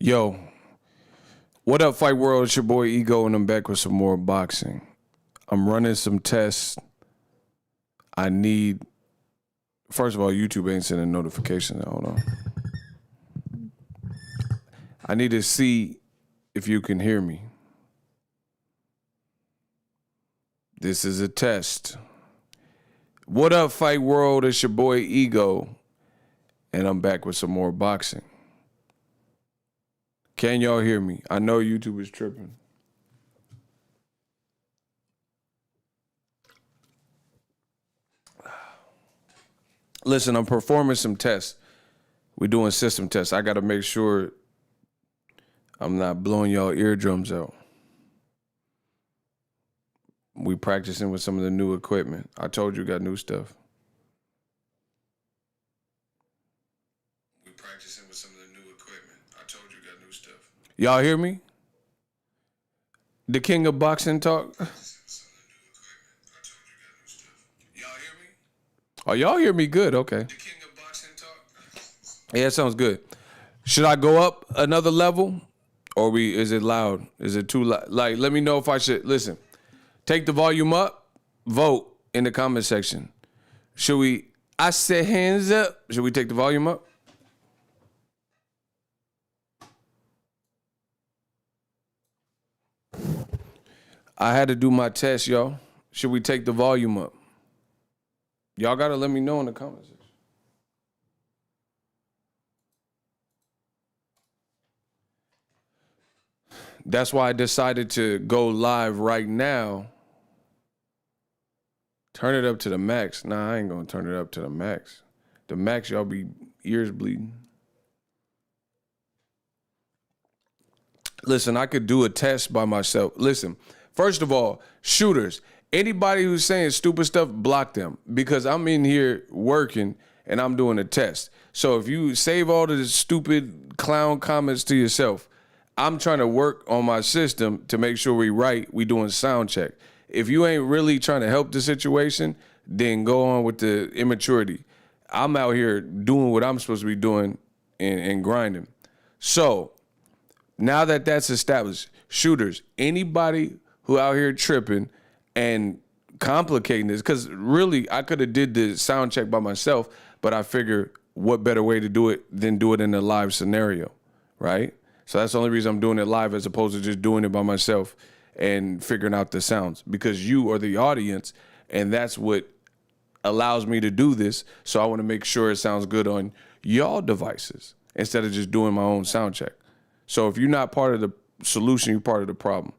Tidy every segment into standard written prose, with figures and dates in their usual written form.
Yo, what up, Fight World? It's your boy Ego, and I'm back with some more boxing. I'm running some tests. I need, first of all, YouTube ain't sending notifications. Hold on. I need to see if you can hear me. This is a test. What up, Fight World? It's your boy Ego, and I'm back with some more boxing. Can y'all hear me? I know YouTube is tripping. Listen, I'm performing some tests. We're doing system tests. I got to make sure I'm not blowing y'all eardrums out. We practicing with some of the new equipment. I told you got new stuff. We practicing with some of the new equipment. I told you got new stuff. Y'all hear me? The king of boxing talk. Oh, y'all hear me good? Okay. The king of boxing talk. Yeah, that sounds good. Should I go up another level, or is it loud? Is it too loud? Like, let me know if I should listen. Take the volume up. Vote in the comment section. Should we? I said hands up. Should we take the volume up? I had to do my test, y'all. Should we take the volume up? Y'all got to let me know in the comments. That's why I decided to go live right now. Turn it up to the max. Nah, I ain't going to turn it up to the max. The max, y'all be ears bleeding. Listen, I could do a test by myself. Listen, first of all, shooters, anybody who's saying stupid stuff, block them, because I'm in here working and I'm doing a test. So if you save all of the stupid clown comments to yourself, I'm trying to work on my system to make sure we doing sound check. If you ain't really trying to help the situation, then go on with the immaturity. I'm out here doing what I'm supposed to be doing and grinding. So now that that's established, shooters, anybody who out here tripping and complicating this, because really I could have did the sound check by myself, but I figure what better way to do it than do it in a live scenario, right? So that's the only reason I'm doing it live as opposed to just doing it by myself and figuring out the sounds because you are the audience, and that's what allows me to do this. So I want to make sure it sounds good on y'all devices instead of just doing my own sound check. So if you're not part of the solution, you're part of the problem.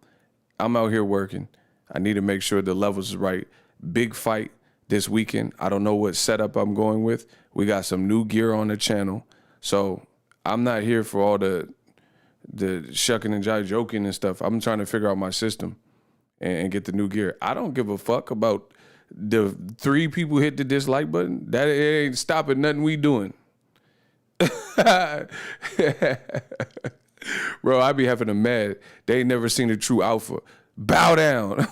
I'm out here working. I need to make sure the levels is right. Big fight this weekend. I don't know what setup I'm going with. We got some new gear on the channel. So I'm not here for all the shucking and joking and stuff. I'm trying to figure out my system and get the new gear. I don't give a fuck about the 3 people hit the dislike button. That it ain't stopping nothing we doing. Bro, I be having them mad. They ain't never seen a true alpha. Bow down.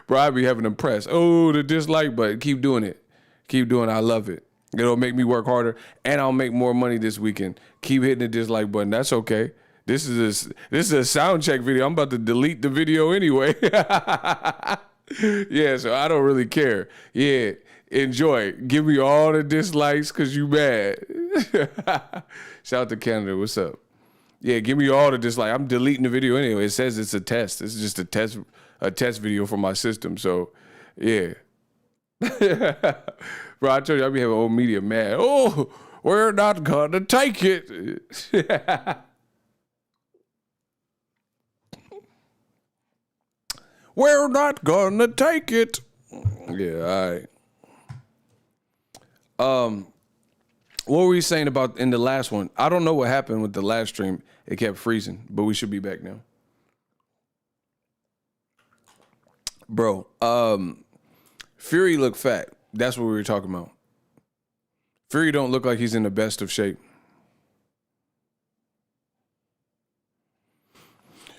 Bro, I be having them press. Oh, the dislike button. Keep doing it. Keep doing it. I love it. It'll make me work harder, and I'll make more money this weekend. Keep hitting the dislike button. That's okay. This is a sound check video. I'm about to delete the video anyway. Yeah, so I don't really care. Yeah, enjoy. Give me all the dislikes because you mad. Shout out to Canada. What's up? Yeah, give me all the dislikes. I'm deleting the video anyway. It says it's a test. It's just a test video for my system. So, yeah. Bro, I told you I be having old media mad. Oh, we're not gonna take it. We're not gonna take it. Yeah, all right. What were we saying about in the last one? I don't know what happened with the last stream. It kept freezing, but we should be back now. Bro, Fury looked fat. That's what we were talking about. Fury don't look like he's in the best of shape.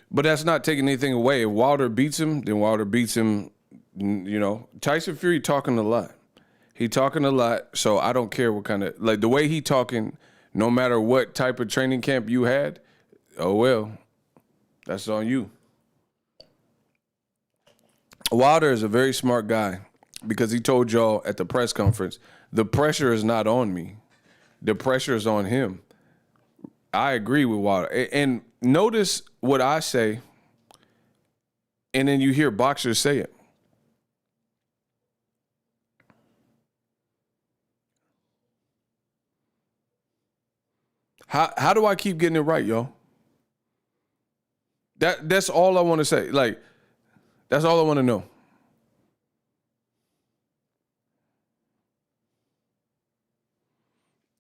But that's not taking anything away. If Wilder beats him, then Wilder beats him. You know, Tyson Fury talking a lot. He talking a lot, so I don't care what kind of, like the way he talking, no matter what type of training camp you had, oh well, that's on you. Wilder is a very smart guy because he told y'all at the press conference, the pressure is not on me. The pressure is on him. I agree with Wilder. And notice what I say, and then you hear boxers say it. How do I keep getting it right, yo? That's all I want to say. Like, that's all I want to know.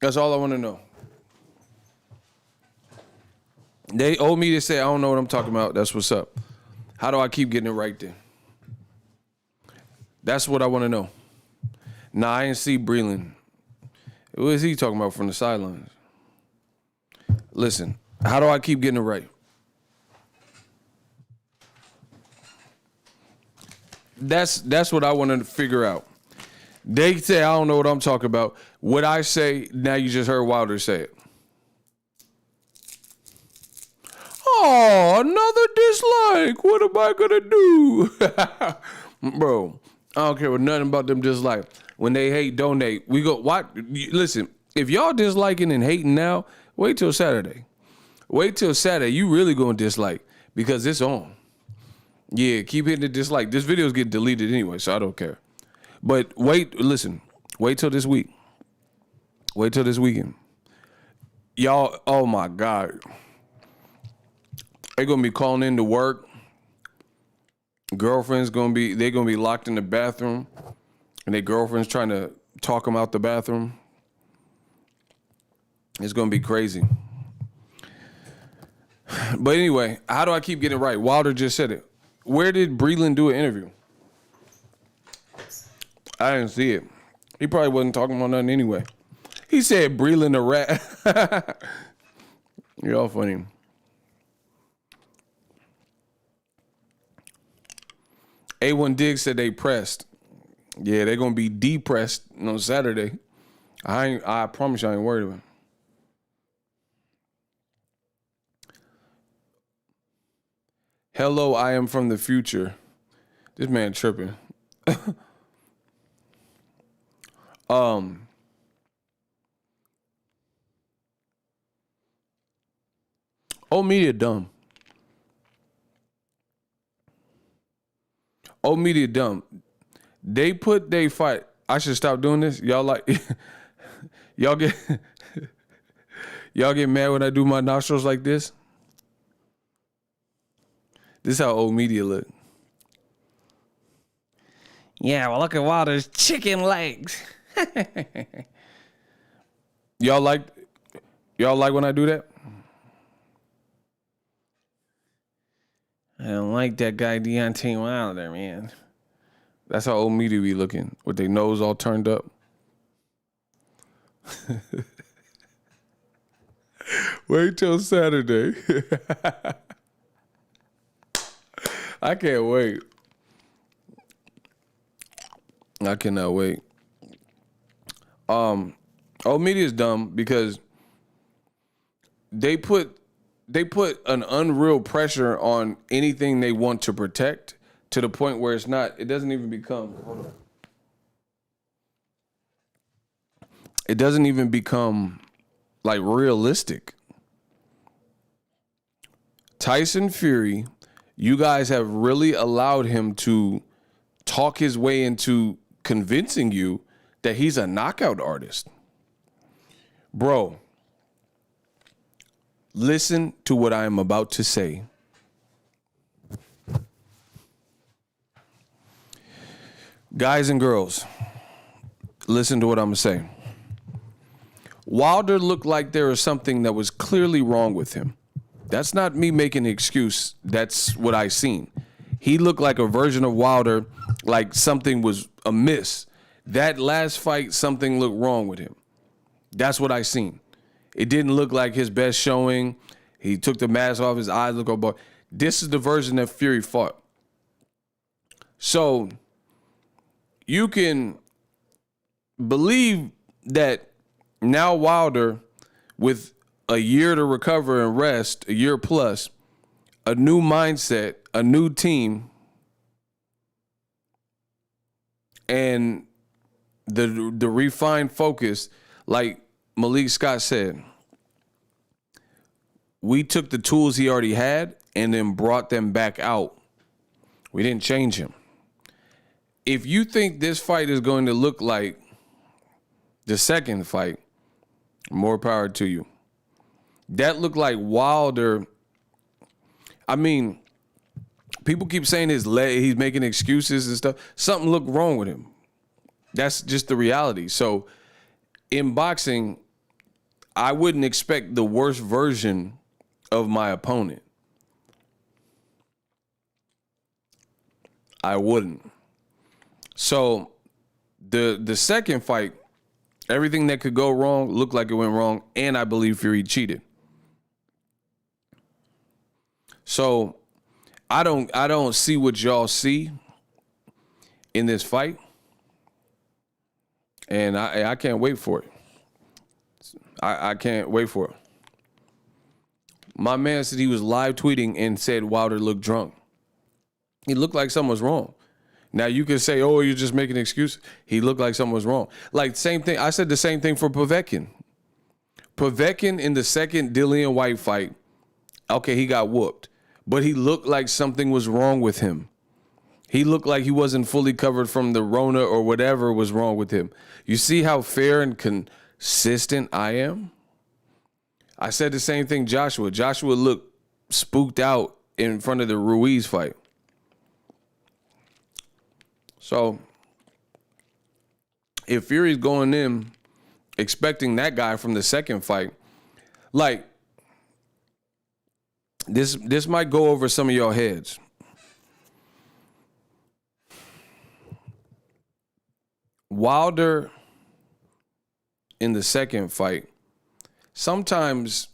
That's all I want to know. They owe me to say I don't know what I'm talking about. That's what's up. How do I keep getting it right then? That's what I want to know. Nah, I didn't see Breland. What is he talking about from the sidelines? Listen, how do I keep getting it right? That's what I want to figure out. They say I don't know what I'm talking about. What I say, now you just heard Wilder say it. Oh, another dislike. What am I gonna do? Bro, I don't care what nothing about them dislike. When they hate, donate. We go, what? Listen, if y'all disliking and hating now, wait till Saturday. Wait till Saturday. You really gonna dislike because it's on. Yeah, keep hitting the dislike. This video's getting deleted anyway, so I don't care. But listen, wait till this week. Wait till this weekend. Y'all, oh my God. They're gonna be calling in to work. Girlfriends they're gonna be locked in the bathroom, and their girlfriend's trying to talk them out the bathroom. It's gonna be crazy. But anyway, how do I keep getting it right? Wilder just said it. Where did Breland do an interview? I didn't see it. He probably wasn't talking about nothing anyway. He said Breland a rat. You're all funny. A1 Diggs said they pressed. Yeah, they're gonna be depressed on Saturday. I promise you I ain't worried about it. Hello, I am from the future. This man tripping. Old media dumb. Old media dumb. They put they fight. I should stop doing this. Y'all like y'all get y'all get mad when I do my nostrils like this. This is how old media look. Yeah, well, look at Wilder's chicken legs. Y'all like when I do that? I don't like that guy Deontay Wilder, man. That's how old media be looking, with their nose all turned up. Wait till Saturday. I can't wait. I cannot wait. Old media is dumb because they put an unreal pressure on anything they want to protect to the point where it doesn't even become like realistic. Tyson Fury, you guys have really allowed him to talk his way into convincing you that he's a knockout artist. Bro, listen to what I am about to say. Guys and girls, listen to what I'm going to say. Wilder looked like there was something that was clearly wrong with him. That's not me making an excuse. That's what I seen. He looked like a version of Wilder, like something was amiss. That last fight, something looked wrong with him. That's what I seen. It didn't look like his best showing. He took the mask off, his eyes look over. This is the version that Fury fought. So you can believe that now Wilder, with a year to recover and rest, a year plus, a new mindset, a new team, and the refined focus, like Malik Scott said, we took the tools he already had and then brought them back out. We didn't change him. If you think this fight is going to look like the second fight, more power to you. That looked like Wilder. I mean, people keep saying his leg, he's making excuses and stuff. Something looked wrong with him. That's just the reality. So in boxing, I wouldn't expect the worst version of my opponent. I wouldn't. So the second fight, everything that could go wrong looked like it went wrong, and I believe Fury cheated. So I don't see what y'all see in this fight, and I can't wait for it. I can't wait for it. My man said he was live tweeting and said Wilder looked drunk. He looked like something was wrong. Now you can say, oh, you're just making an excuse. He looked like something was wrong. Like same thing. I said the same thing for Povetkin. Povetkin in the second Dillian White fight, okay, he got whooped. But he looked like something was wrong with him. He looked like he wasn't fully covered from the Rona or whatever was wrong with him. You see how fair and consistent I am? I said the same thing Joshua. Joshua looked spooked out in front of the Ruiz fight. So if Fury's going in expecting that guy from the second fight, like this might go over some of your heads. Wilder in the second fight, sometimes,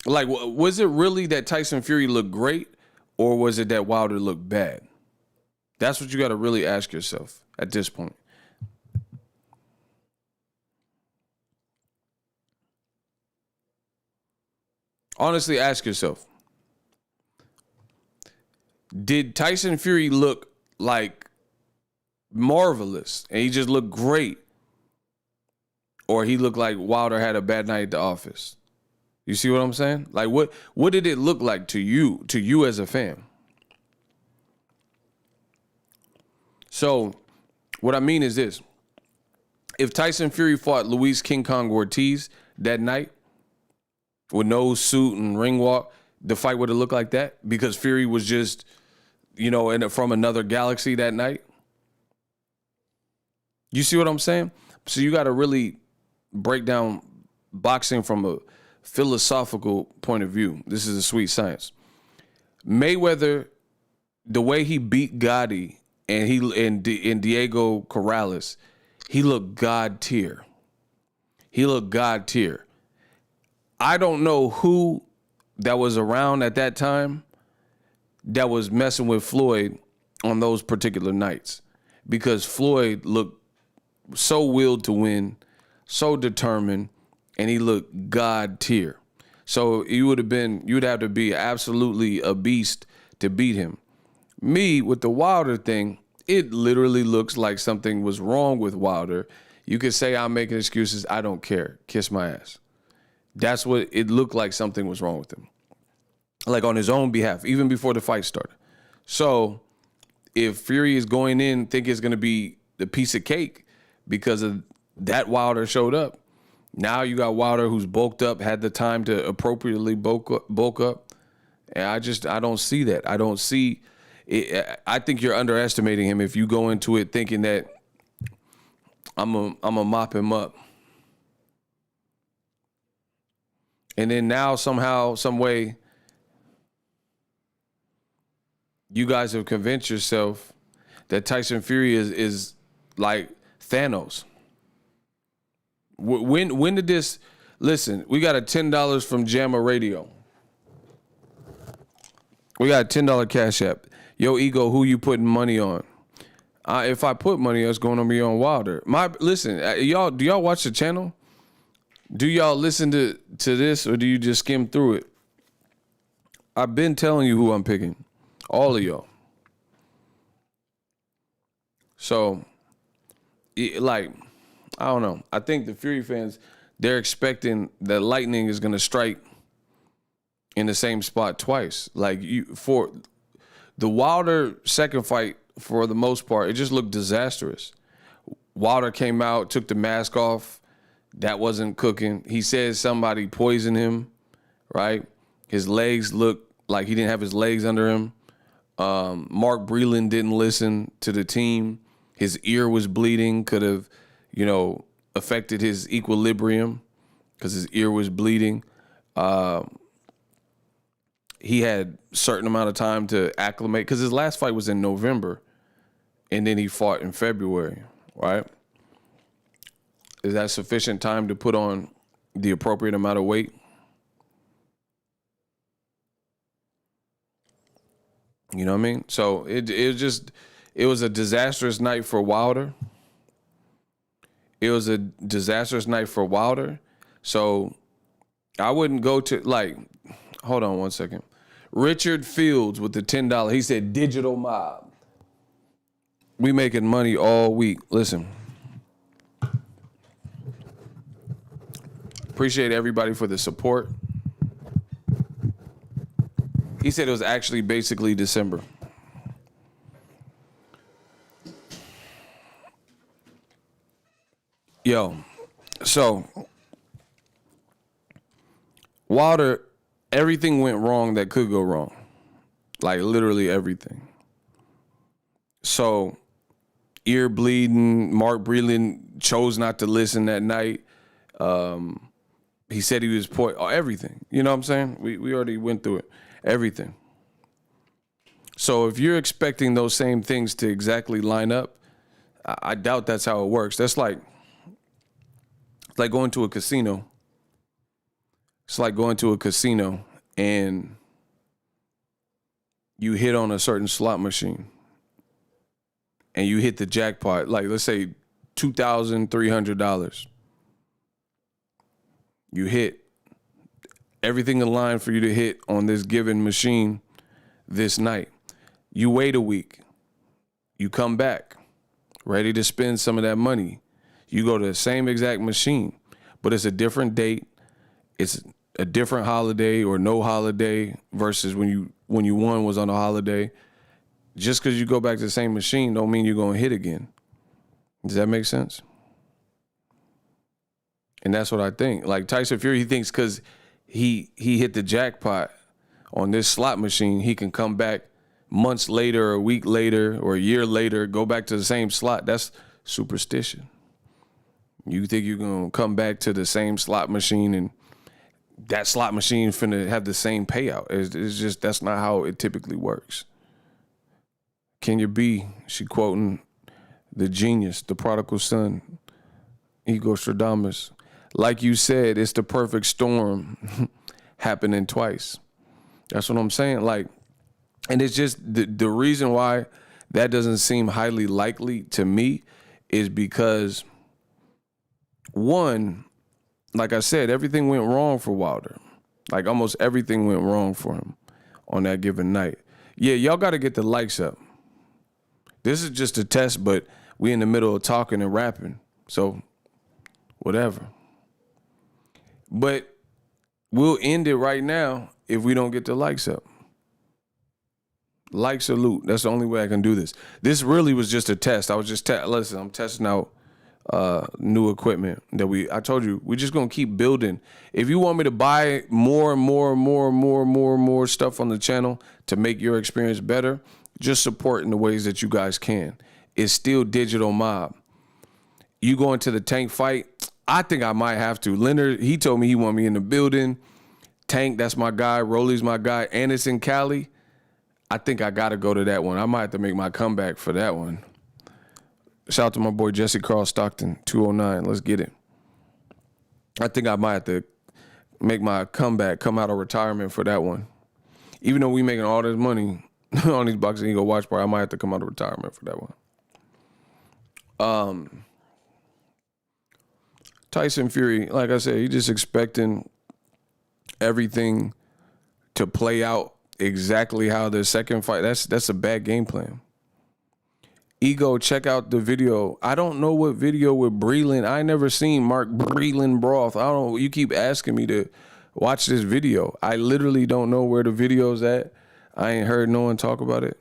like, was it really that Tyson Fury looked great, or was it that Wilder looked bad? That's what you got to really ask yourself at this point. Honestly, ask yourself, did Tyson Fury look like marvelous and he just looked great, or he looked like Wilder had a bad night at the office? You see what I'm saying? Like, what did it look like to you as a fan? So what I mean is this. If Tyson Fury fought Luis King Kong Ortiz that night with no suit and ring walk, the fight would have looked like that because Fury was just, from another galaxy that night. You see what I'm saying? So you got to really break down boxing from a philosophical point of view. This is a sweet science. Mayweather, the way he beat Gotti and Diego Corrales, he looked God tier. I don't know who that was around at that time that was messing with Floyd on those particular nights, because Floyd looked so willed to win, so determined, and he looked God tier. So you'd have to be absolutely a beast to beat him. Me, with the Wilder thing, it literally looks like something was wrong with Wilder. You could say I'm making excuses. I don't care. Kiss my ass. That's what it looked like, something was wrong with him. Like on his own behalf, even before the fight started. So if Fury is going in thinking it's going to be the piece of cake because of that Wilder showed up, now you got Wilder who's bulked up, had the time to appropriately bulk up. And I don't see that. I don't see it. I think you're underestimating him if you go into it thinking that I'm a mop him up. And then now somehow, some way, you guys have convinced yourself that Tyson Fury is like Thanos. When did this? Listen, we got a $10 from Jamma Radio. We got a $10 Cash App. Yo, Ego, who you putting money on? If I put money, it's going to be on Wilder. Listen, y'all, do y'all watch the channel? Do y'all listen to this, or do you just skim through it? I've been telling you who I'm picking. All of y'all. So, I don't know. I think the Fury fans, they're expecting that lightning is going to strike in the same spot twice. For the Wilder second fight, for the most part, it just looked disastrous. Wilder came out, took the mask off. That wasn't cooking. He said somebody poisoned him, right? His legs looked like he didn't have his legs under him. Mark Breland didn't listen to the team. His ear was bleeding, could have, affected his equilibrium because his ear was bleeding. He had a certain amount of time to acclimate because his last fight was in November, and then he fought in February, right? Is that sufficient time to put on the appropriate amount of weight? You know what I mean? So it was a disastrous night for Wilder. So I wouldn't go to, hold on one second. Richard Fields with the $10. He said, digital mob. We making money all week. Listen. Appreciate everybody for the support. He said it was actually basically December. Yo, so Wilder, everything went wrong that could go wrong. Like literally everything. So ear bleeding, Mark Breland chose not to listen that night. He said he was everything. You know what I'm saying? We already went through it. Everything. So if you're expecting those same things to exactly line up, I doubt that's how it works. That's like going to a casino. It's like going to a casino and you hit on a certain slot machine and you hit the jackpot, like let's say $2,300. You hit everything in line for you to hit on this given machine this night. You wait a week. You come back, ready to spend some of that money. You go to the same exact machine, but it's a different date. It's a different holiday or no holiday versus when you won was on a holiday. Just because you go back to the same machine don't mean you're going to hit again. Does that make sense? And that's what I think. Like Tyson Fury, he thinks because he hit the jackpot on this slot machine, he can come back months later or a week later or a year later, go back to the same slot. That's superstition. You think you're going to come back to the same slot machine and that slot machine finna have the same payout. It's just, that's not how it typically works. Kenya B, she quoting the genius, the prodigal son, Ego Stradamus. Like you said, it's the perfect storm happening twice. That's what I'm saying. Like, and it's just the reason why that doesn't seem highly likely to me is because, one, like I said, everything went wrong for Wilder. Like almost everything went wrong for him on that given night. Yeah, y'all got to get the likes up. This is just a test, but we in the middle of talking and rapping. So, whatever. But we'll end it right now if we don't get the likes up. Like salute. That's the only way I can do this. This really was just a test. I was just listen, I'm testing out new equipment that I told you, we're just gonna keep building. If you want me to buy more and more stuff on the channel to make your experience better, just support in the ways that you guys can. It's still Digital Mob. You going to the Tank fight? I think I might have to. Leonard, he told me he want me in the building. Tank, that's my guy. Rolly's my guy. And it's in Cali. I think I got to go to that one. I might have to make my comeback for that one. Shout out to my boy Jesse Carl Stockton, 209. Let's get it. I think I might have to make my comeback, come out of retirement for that one. Even though we making all this money on these Boxing Eagle watch party, I might have to come out of retirement for that one. Tyson Fury, like I said, he just expecting everything to play out exactly how the second fight. That's a bad game plan. Ego, check out the video. I don't know what video with Breland. I never seen Mark Breland broth. I don't know. You keep asking me to watch this video. I literally don't know where the video's at. I ain't heard no one talk about it.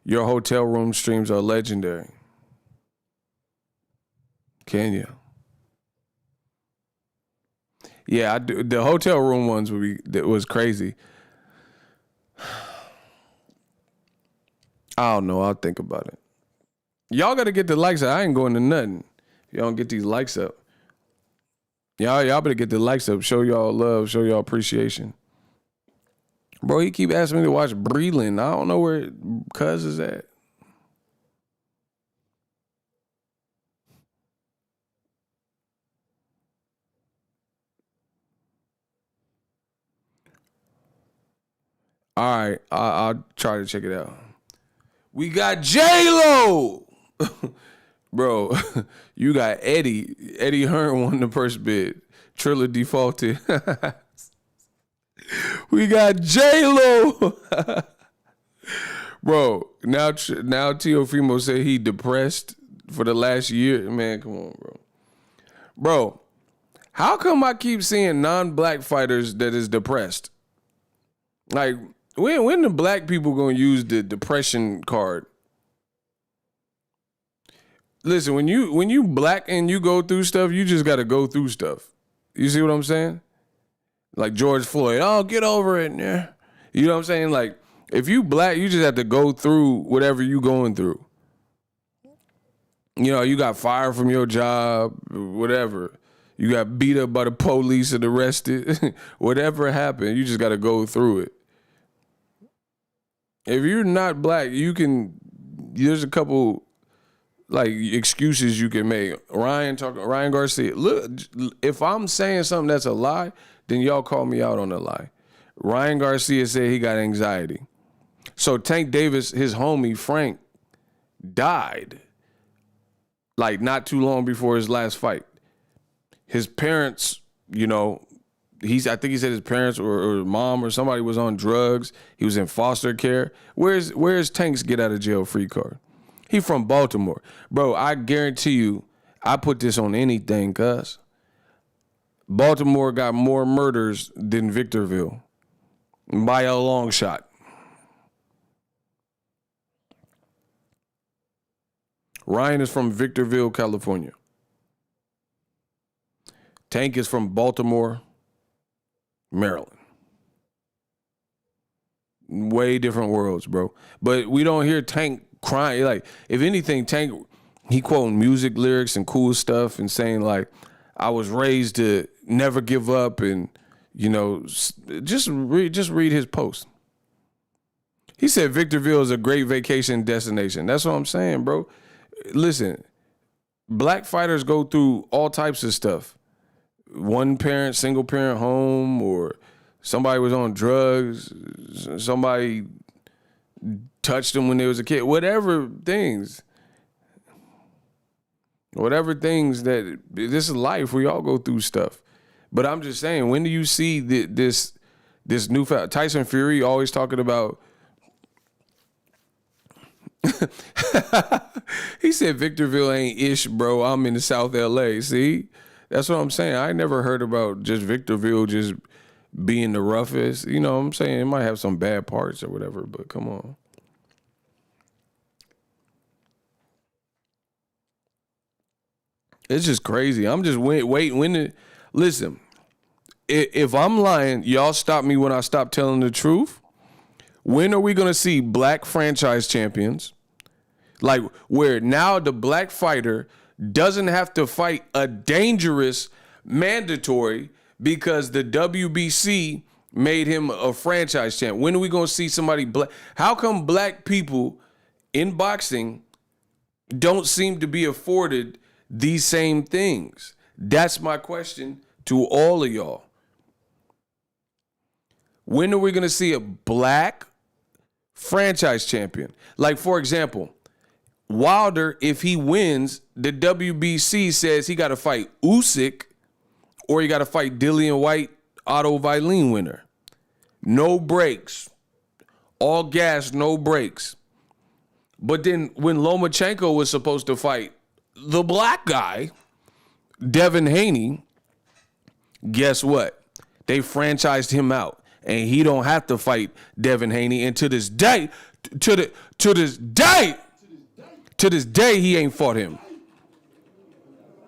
Your hotel room streams are legendary. Kenya. Yeah, I do. The hotel room ones was crazy. I don't know. I'll think about it. Y'all got to get the likes up. I ain't going to nothing if y'all don't get these likes up. Y'all better get the likes up. Show y'all love. Show y'all appreciation. Bro, he keep asking me to watch Breland. I don't know where Cuz is at. All right, I'll try to check it out. We got J-Lo. Bro, you got Eddie. Eddie Hearn won the first bid. Triller defaulted. We got J-Lo. Bro, now Teofimo said he depressed for the last year. Man, come on, bro. Bro, how come I keep seeing non-black fighters that is depressed? Like, when the black people gonna use the depression card? Listen, when you black and you go through stuff, you just gotta go through stuff. You see what I'm saying? Like George Floyd, oh, get over it. Yeah. You know what I'm saying? Like, if you black, you just have to go through whatever you going through. You know, you got fired from your job, whatever. You got beat up by the police and arrested. Whatever happened, you just got to go through it. If you're not black, there's a couple like excuses you can make. Ryan Garcia, look, if I'm saying something that's a lie, then y'all call me out on a lie. Ryan Garcia said he got anxiety. So Tank Davis, his homie Frank, died like not too long before his last fight. His parents, you know, I think he said his parents or mom or somebody was on drugs. He was in foster care. Where's Tank's get out of jail free card? He from Baltimore. Bro, I guarantee you, I put this on anything, cuz Baltimore got more murders than Victorville by a long shot. Ryan is from Victorville, California. Tank is from Baltimore, Maryland. Way different worlds, bro. But we don't hear Tank crying. Like, if anything, Tank, he quoting music lyrics and cool stuff and saying, like, I was raised to never give up, and, you know, just read his post. He said Victorville is a great vacation destination. That's what I'm saying, bro. Listen, black fighters go through all types of stuff. One parent, single parent home, or somebody was on drugs, somebody touched them when they was a kid, whatever things that, this is life. We all go through stuff. But I'm just saying, when do you see this new Tyson Fury always talking about, he said Victorville ain't ish, bro. I'm in the South LA. See? That's what I'm saying. I never heard about just Victorville just being the roughest. You know what I'm saying? It might have some bad parts or whatever, but come on. It's just crazy. I'm just waiting. Listen, if I'm lying, y'all stop me when I stop telling the truth. When are we going to see black franchise champions? Like, where now the black fighter doesn't have to fight a dangerous mandatory because the WBC made him a franchise champ. When are we going to see somebody black? How come black people in boxing don't seem to be afforded these same things? That's my question to all of y'all. When are we going to see a black franchise champion? Like, for example, Wilder, if he wins, the WBC says he got to fight Usyk or he got to fight Dillian White, Otto Wallin winner. No breaks. All gas, no breaks. But then when Lomachenko was supposed to fight the black guy, Devin Haney, guess what? They franchised him out, and he don't have to fight Devin Haney. And to this day, he ain't fought him.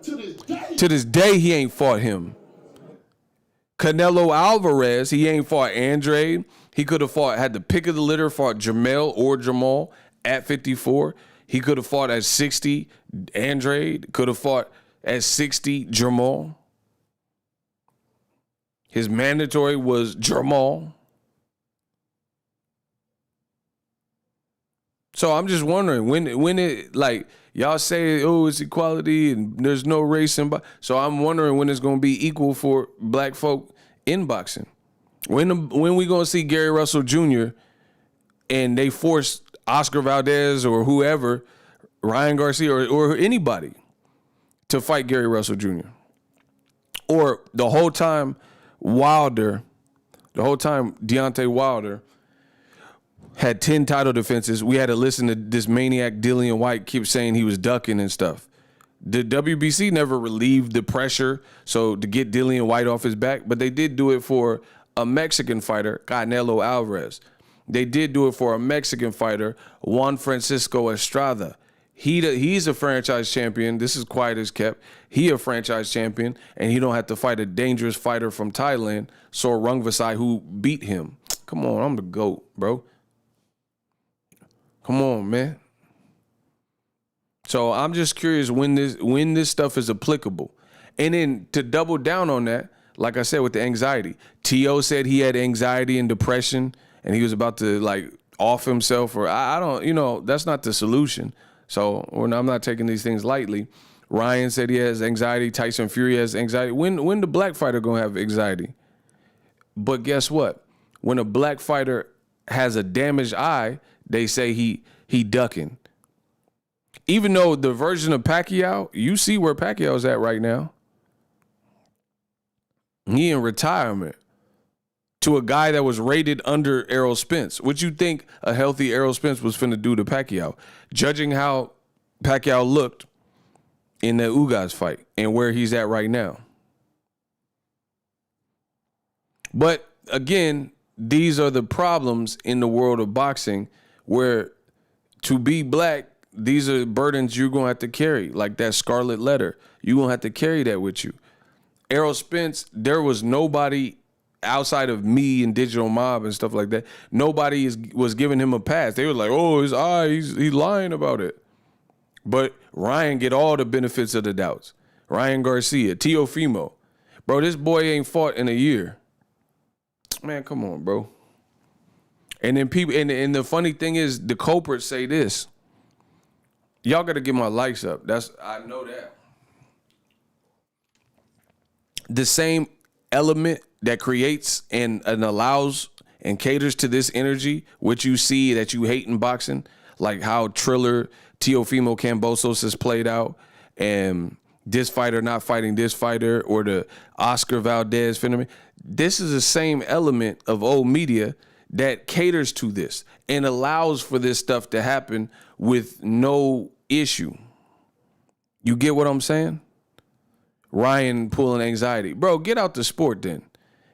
To this day, he ain't fought him. Canelo Alvarez, he ain't fought Andre. He could have had the pick of the litter, fought Jamel or Jamal at 54. He could have fought at 60. Andre could have fought at 60. Jamal. His mandatory was Jamal. So I'm just wondering when it, like, y'all say, oh, it's equality and there's no race in boxing. So I'm wondering when it's going to be equal for black folk in boxing. When we going to see Gary Russell Jr. and they force Oscar Valdez or whoever, Ryan Garcia or anybody to fight Gary Russell Jr. Or the whole time Deontay Wilder had 10 title defenses, we had to listen to this maniac Dillian White keep saying he was ducking and stuff. The WBC never relieved the pressure to get Dillian White off his back, but they did do it for a Mexican fighter, Canelo Alvarez. They did do it for a Mexican fighter, Juan Francisco Estrada. He's a franchise champion. This is quiet as kept. He a franchise champion, and he don't have to fight a dangerous fighter from Thailand, Sor Rungvisai, who beat him. Come on, I'm the GOAT, bro. Come on, man. So I'm just curious when this stuff is applicable. And then to double down on that, like I said, with the anxiety, T.O. said he had anxiety and depression and he was about to like off himself, or I don't, that's not the solution. So I'm not taking these things lightly. Ryan said he has anxiety. Tyson Fury has anxiety. When the black fighter gonna have anxiety? But guess what? When a black fighter has a damaged eye, they say he ducking. Even though the version of Pacquiao, you see where Pacquiao's at right now. He in retirement to a guy that was rated under Errol Spence. What you think a healthy Errol Spence was finna do to Pacquiao? Judging how Pacquiao looked in the Ugas fight and where he's at right now. But again, these are the problems in the world of boxing where to be black these are burdens you're going to have to carry, like that scarlet letter. You're going to have to carry that with you. Errol Spence, there was nobody outside of me and Digital Mob and stuff like that. Nobody was giving him a pass. They were like, oh, his eye, he's lying about it. But Ryan get all the benefits of the doubts. Ryan Garcia, Teofimo. Bro, this boy ain't fought in a year. Man, come on, bro. And then people, and the funny thing is, the culprits say this. Y'all got to get my likes up. I know that. The same element that creates and allows and caters to this energy, which you see that you hate in boxing, like how Triller, Teofimo Cambosos has played out, and this fighter not fighting this fighter, or the Oscar Valdez phenomenon. This is the same element of old media that caters to this and allows for this stuff to happen with no issue. You get what I'm saying? Ryan pulling anxiety. Bro, get out the sport then.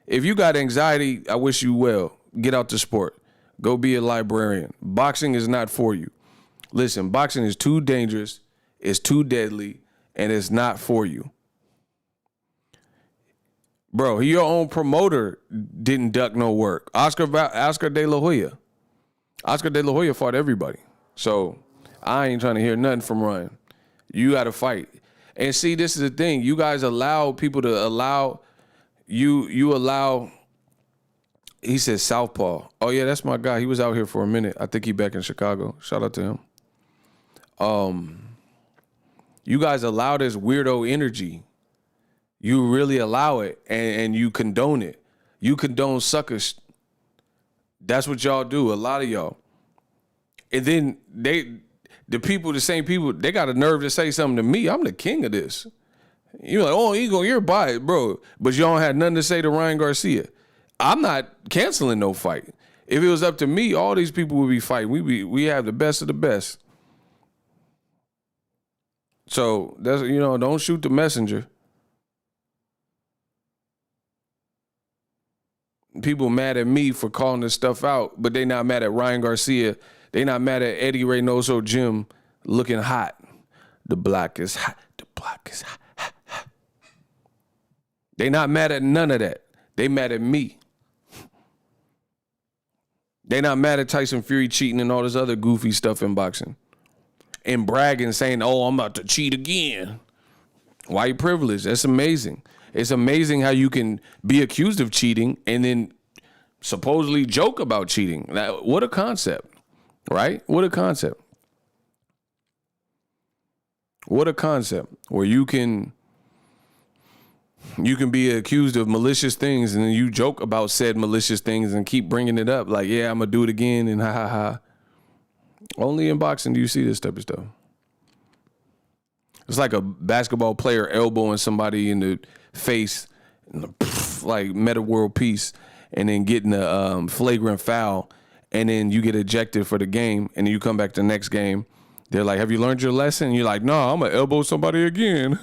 If you got anxiety, I wish you well. Get out the sport. Go be a librarian. Boxing is not for you. Listen, boxing is too dangerous, it's too deadly, and it's not for you. Bro, your own promoter didn't duck no work. Oscar De La Hoya. Oscar De La Hoya fought everybody. So I ain't trying to hear nothing from Ryan. You got to fight. And see, this is the thing. You guys allow people to allow, you allow, he said Southpaw. Oh, yeah, that's my guy. He was out here for a minute. I think he back in Chicago. Shout out to him. You guys allow this weirdo energy. You really allow it, and you condone it. You condone suckers. That's what y'all do, a lot of y'all. And then the same people, they got a nerve to say something to me. I'm the king of this. You're like, oh, Ego, you're biased, bro. But you don't have nothing to say to Ryan Garcia. I'm not canceling no fight. If it was up to me, all these people would be fighting. We have the best of the best. So that's, don't shoot the messenger. People mad at me for calling this stuff out, but they not mad at Ryan Garcia. They not mad at Eddie Reynoso Jim looking hot. The block is hot. The block is hot. They not mad at none of that. They mad at me. They not mad at Tyson Fury cheating and all this other goofy stuff in boxing. And bragging, saying, oh, I'm about to cheat again. White privilege. That's amazing. It's amazing how you can be accused of cheating and then supposedly joke about cheating. What a concept, right? What a concept. What a concept where you can be accused of malicious things and then you joke about said malicious things and keep bringing it up. Like, yeah, I'm going to do it again and ha ha ha. Only in boxing do you see this type of stuff. It's like a basketball player elbowing somebody in the face, like Meta World Peace, and then getting a flagrant foul, and then you get ejected for the game, and then you come back the next game. They're like, have you learned your lesson? And you're like, no, I'm going to elbow somebody again.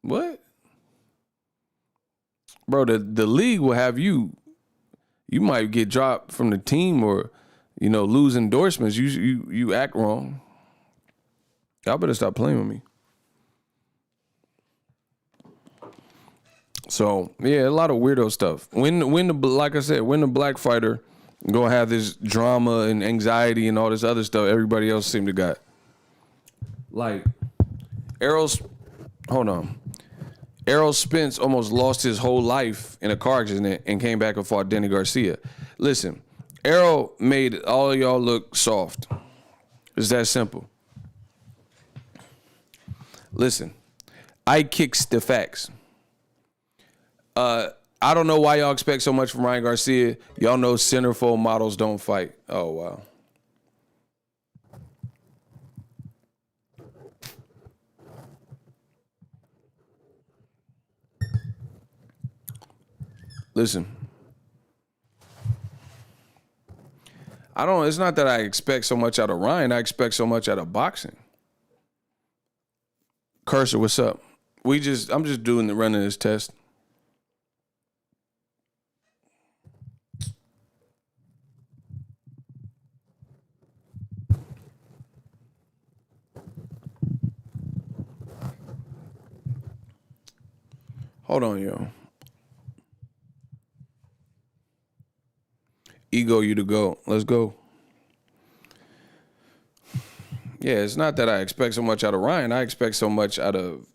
What? Bro, the league will have you might get dropped from the team or, lose endorsements. You act wrong. Y'all better stop playing with me. So, yeah, a lot of weirdo stuff. Like I said, when the black fighter gonna have this drama and anxiety and all this other stuff everybody else seem to got. Like, Errol Spence almost lost his whole life in a car accident and came back and fought Danny Garcia. Listen, Errol made all of y'all look soft. It's that simple. Listen, I kicks the facts. I don't know why y'all expect so much from Ryan Garcia. Y'all know centerfold models don't fight. Oh, wow. Listen. It's not that I expect so much out of Ryan. I expect so much out of boxing. Cursor, what's up? I'm just running this test. Hold on, yo. Ego, you to go. Let's go. Yeah, it's not that I expect so much out of Ryan. I expect so much out of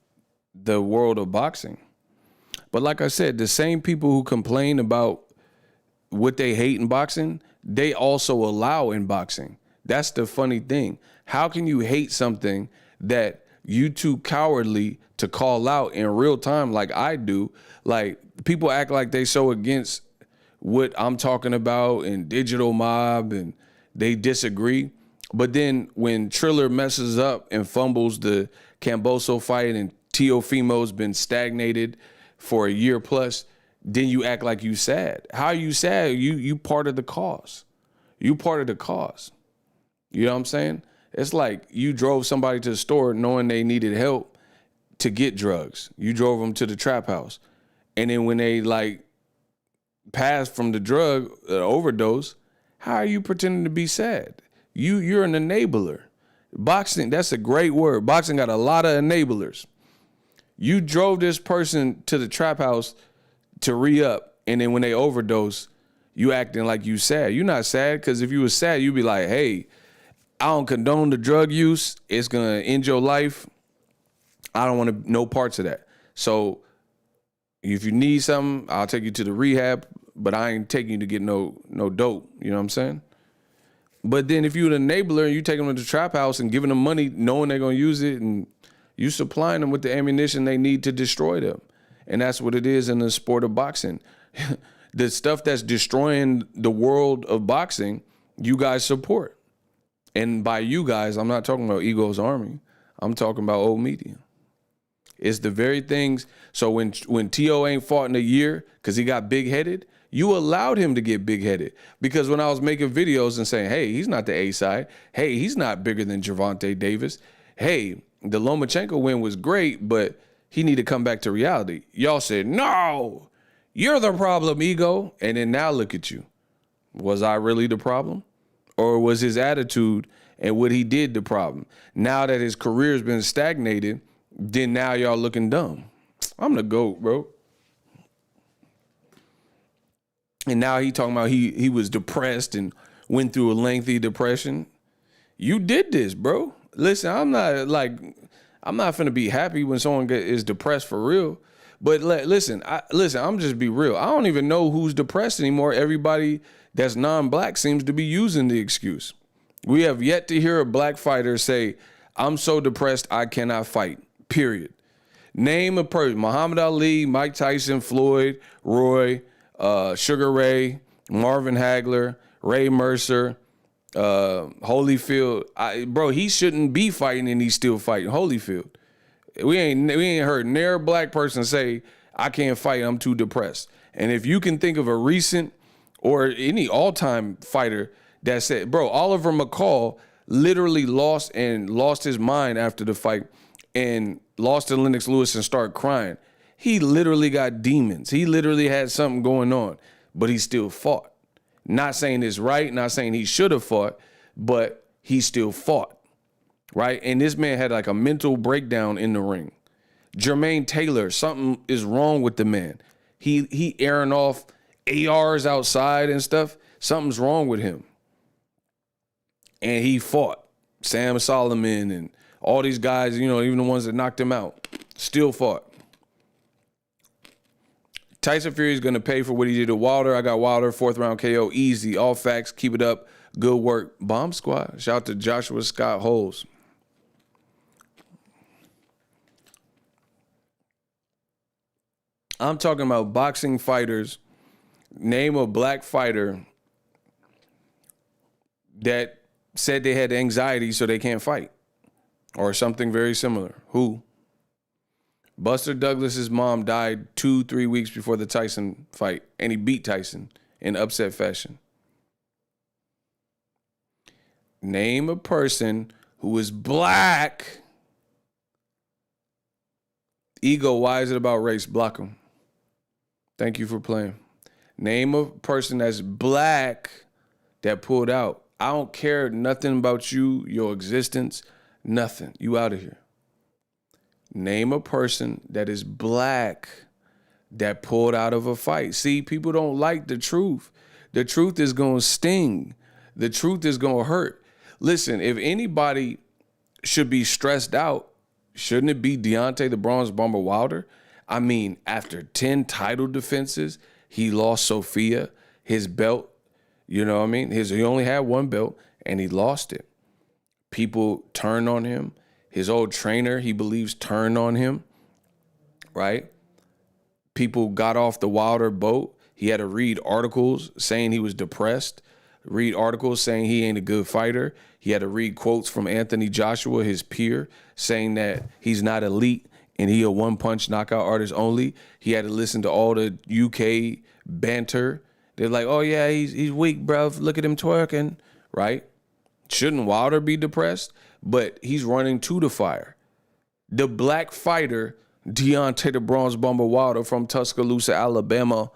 the world of boxing. But like I said, the same people who complain about what they hate in boxing, they also allow in boxing. That's the funny thing. How can you hate something that you too cowardly to call out in real time like I do? Like, people act like they so against what I'm talking about in Digital Mob and they disagree. But then when Triller messes up and fumbles the Camboso fight and Teofimo's been stagnated for a year plus, then you act like you sad. How are you sad? You part of the cause. You part of the cause. You know what I'm saying? It's like you drove somebody to the store knowing they needed help to get drugs. You drove them to the trap house. And then when they like passed from the drug overdose, how are you pretending to be sad? You're an enabler. Boxing, that's a great word. Boxing got a lot of enablers. You drove this person to the trap house to re-up, and then when they overdose, you acting like you sad. You're not sad, because if you were sad, you'd be like, hey, I don't condone the drug use. It's going to end your life. I don't want no parts of that. So if you need something, I'll take you to the rehab, but I ain't taking you to get no dope. You know what I'm saying? But then if you're an enabler and you take them to the trap house and giving them money knowing they're going to use it, and you supplying them with the ammunition they need to destroy them. And that's what it is in the sport of boxing. The stuff that's destroying the world of boxing, you guys support. And by you guys, I'm not talking about Ego's Army. I'm talking about old media. It's the very things. So when T.O. ain't fought in a year because he got big-headed, you allowed him to get big-headed. Because when I was making videos and saying, hey, he's not the A-side. Hey, he's not bigger than Gervonta Davis. Hey, the Lomachenko win was great, but he need to come back to reality. Y'all said, no, you're the problem, Ego. And then now look at you. Was I really the problem? Or was his attitude and what he did the problem? Now that his career's been stagnated, then now y'all looking dumb. I'm the GOAT, bro. And now he talking about he was depressed and went through a lengthy depression. You did this, bro. Listen, I'm not finna be happy when someone is depressed for real. But listen, I'm just be real. I don't even know who's depressed anymore. Everybody that's non-black seems to be using the excuse. We have yet to hear a black fighter say, I'm so depressed I cannot fight, period. Name a person: Muhammad Ali, Mike Tyson, Floyd, Roy, Sugar Ray, Marvin Hagler, Ray Mercer, Holyfield. Bro, he shouldn't be fighting and he's still fighting. Holyfield. We ain't heard ne'er a black person say, I can't fight, I'm too depressed. And if you can think of a recent or any all-time fighter that said, bro, Oliver McCall literally lost his mind after the fight and lost to Lennox Lewis and started crying. He literally got demons. He literally had something going on, but he still fought. Not saying it's right, not saying he should have fought, but he still fought. Right? And this man had like a mental breakdown in the ring. Jermaine Taylor, something is wrong with the man. He airing off ARs outside and stuff. Something's wrong with him. And he fought. Sam Solomon and all these guys, even the ones that knocked him out, still fought. Tyson Fury is going to pay for what he did to Wilder. I got Wilder, 4th round KO, easy. All facts. Keep it up. Good work. Bomb Squad. Shout out to Joshua Scott Holes. I'm talking about boxing fighters. Name a black fighter that said they had anxiety so they can't fight. Or something very similar. Who? Buster Douglas's mom died 2-3 weeks before the Tyson fight, and he beat Tyson in upset fashion. Name a person who is black. Ego, why is it about race? Block him. Thank you for playing. Name a person that's black that pulled out. I don't care nothing about you, your existence, nothing. You out of here. Name a person that is black that pulled out of a fight. See, people don't like the truth. The truth is going to sting. The truth is going to hurt. Listen, if anybody should be stressed out, shouldn't it be Deontay the Bronze Bomber Wilder? I mean, after 10 title defenses, he lost Sophia, his belt. You know what I mean? He only had one belt and he lost it. People turned on him. His old trainer, he believes, turned on him, right? People got off the Wilder boat. He had to read articles saying he was depressed, read articles saying he ain't a good fighter. He had to read quotes from Anthony Joshua, his peer, saying that he's not elite and he a one-punch knockout artist only. He had to listen to all the UK banter. They're like, oh, yeah, he's weak, bruv. Look at him twerking, right? Shouldn't Wilder be depressed? But he's running to the fire. The black fighter, Deontay the Bronze Bomber Wilder from Tuscaloosa, Alabama,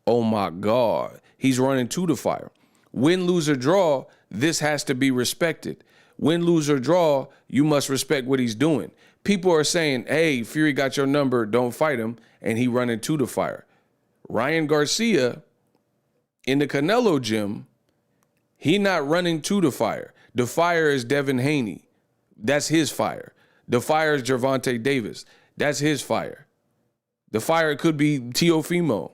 oh, my God. He's running to the fire. Win, lose, or draw, this has to be respected. Win, lose, or draw, you must respect what he's doing. People are saying, hey, Fury got your number, don't fight him, and he running to the fire. Ryan Garcia in the Canelo gym, he not running to the fire. The fire is Devin Haney. That's his fire. The fire is Gervonta Davis. That's his fire. The fire could be Teofimo.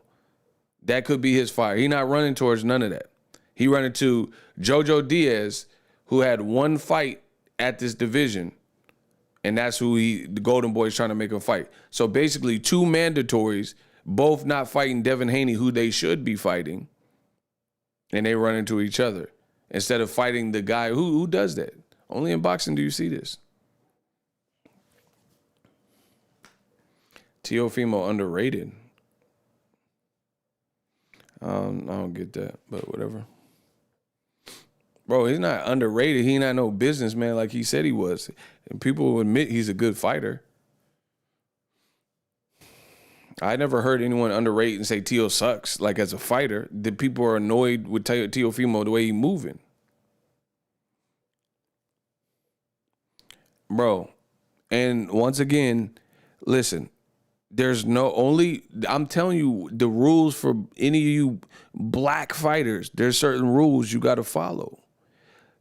That could be his fire. He not running towards none of that. He running to Jojo Diaz, who had one fight at this division, and that's who the Golden Boy is trying to make a fight. So basically, two mandatories, both not fighting Devin Haney, who they should be fighting, and they run into each other instead of fighting the guy who does that. Only in boxing do you see this. Teofimo underrated. I don't get that, but whatever. Bro, he's not underrated. He not no businessman like he said he was. And people will admit he's a good fighter. I never heard anyone underrate and say Teo sucks, like as a fighter. The people are annoyed with Teofimo the way he moving. Bro, and once again, listen, there's no only, I'm telling you, the rules for any of you black fighters, there's certain rules you got to follow.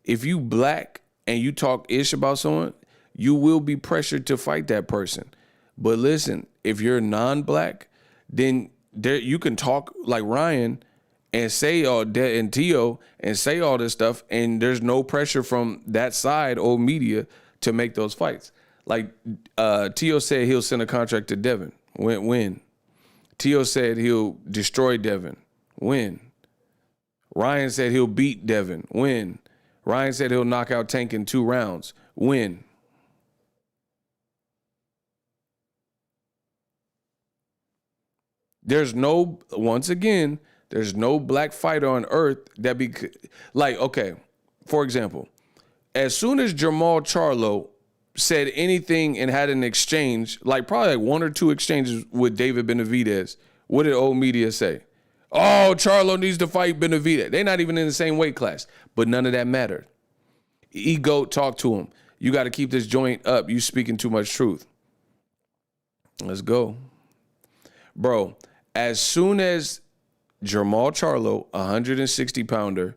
If you black and you talk ish about someone, you will be pressured to fight that person. But listen, if you're non-black, then you can talk like Ryan and say all that, and Teo, and say all this stuff, and there's no pressure from that side or media to make those fights. Like Teo said he'll send a contract to Devin. Win. Teo said he'll destroy Devin. Win. Ryan said he'll beat Devin. Win. Ryan said he'll knock out Tank in 2 rounds. Win. There's no black fighter on earth that be like, okay, for example, as soon as Jamal Charlo said anything and had an exchange, like probably like 1 or 2 exchanges with David Benavidez, what did old media say? Oh, Charlo needs to fight Benavidez. They're not even in the same weight class, but none of that mattered. Ego talked to him. You got to keep this joint up. You speaking too much truth. Let's go. Bro, as soon as Jamal Charlo, 160-pounder,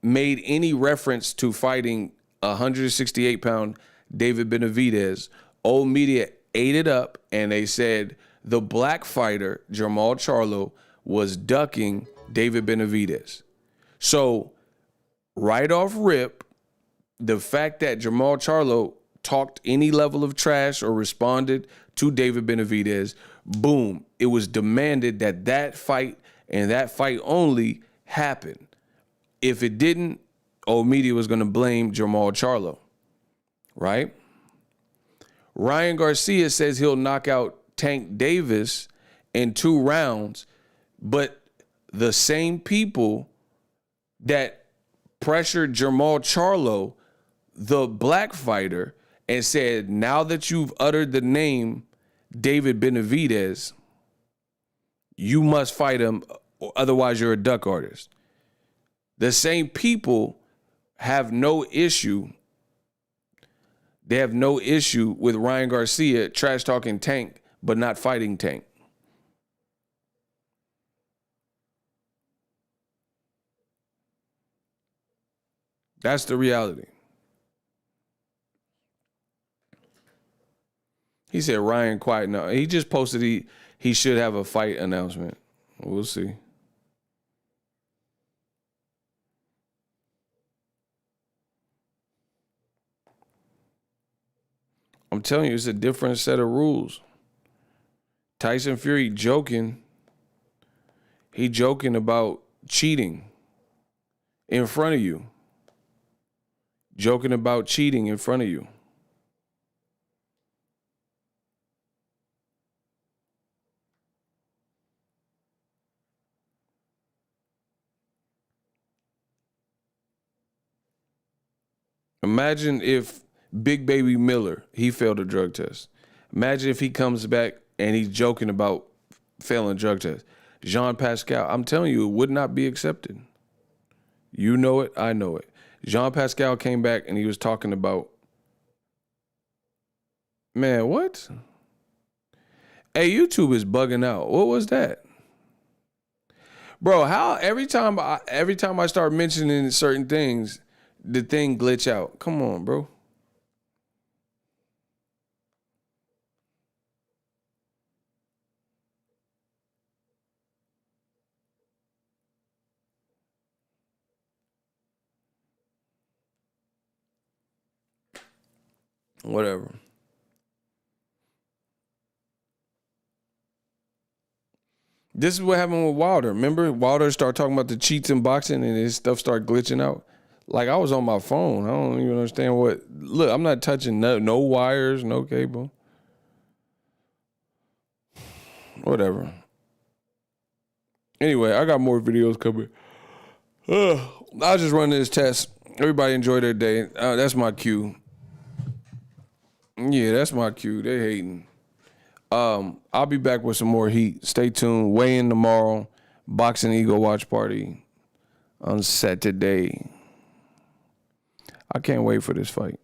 made any reference to fighting 168-pound David Benavidez, old media ate it up and they said the black fighter, Jamal Charlo, was ducking David Benavidez. So right off rip, the fact that Jamal Charlo talked any level of trash or responded to David Benavidez, boom, it was demanded that that fight and that fight only happen. If it didn't, old media was going to blame Jamal Charlo, right? Ryan Garcia says he'll knock out Tank Davis in 2 rounds, but the same people that pressured Jamal Charlo, the black fighter, and said, now that you've uttered the name David Benavidez, you must fight him, otherwise you're a duck artist. The same people have no issue. They have no issue with Ryan Garcia trash talking Tank, but not fighting Tank. That's the reality. He said Ryan quiet now. He just posted he should have a fight announcement. We'll see. I'm telling you, it's a different set of rules. Tyson Fury joking. He joking about cheating in front of you. Joking about cheating in front of you. Imagine if Big Baby Miller, he failed a drug test. Imagine if he comes back and he's joking about failing a drug test. Jean Pascal, I'm telling you, it would not be accepted. You know it, I know it. Jean Pascal came back and he was talking about, man, what? Hey, YouTube is bugging out. What was that? Bro, how every time I start mentioning certain things, the thing glitch out. Come on, bro. Whatever. This is what happened with Wilder. Remember, Wilder started talking about the cheats in boxing and his stuff started glitching out. Like, I was on my phone. I don't even understand what. Look, I'm not touching no wires, no cable. Whatever. Anyway, I got more videos coming. I'll just run this test. Everybody enjoy their day. That's my cue. Yeah, that's my cue. They hating. I'll be back with some more heat. Stay tuned. Weigh in tomorrow. Boxing Ego watch party on Saturday. I can't wait for this fight.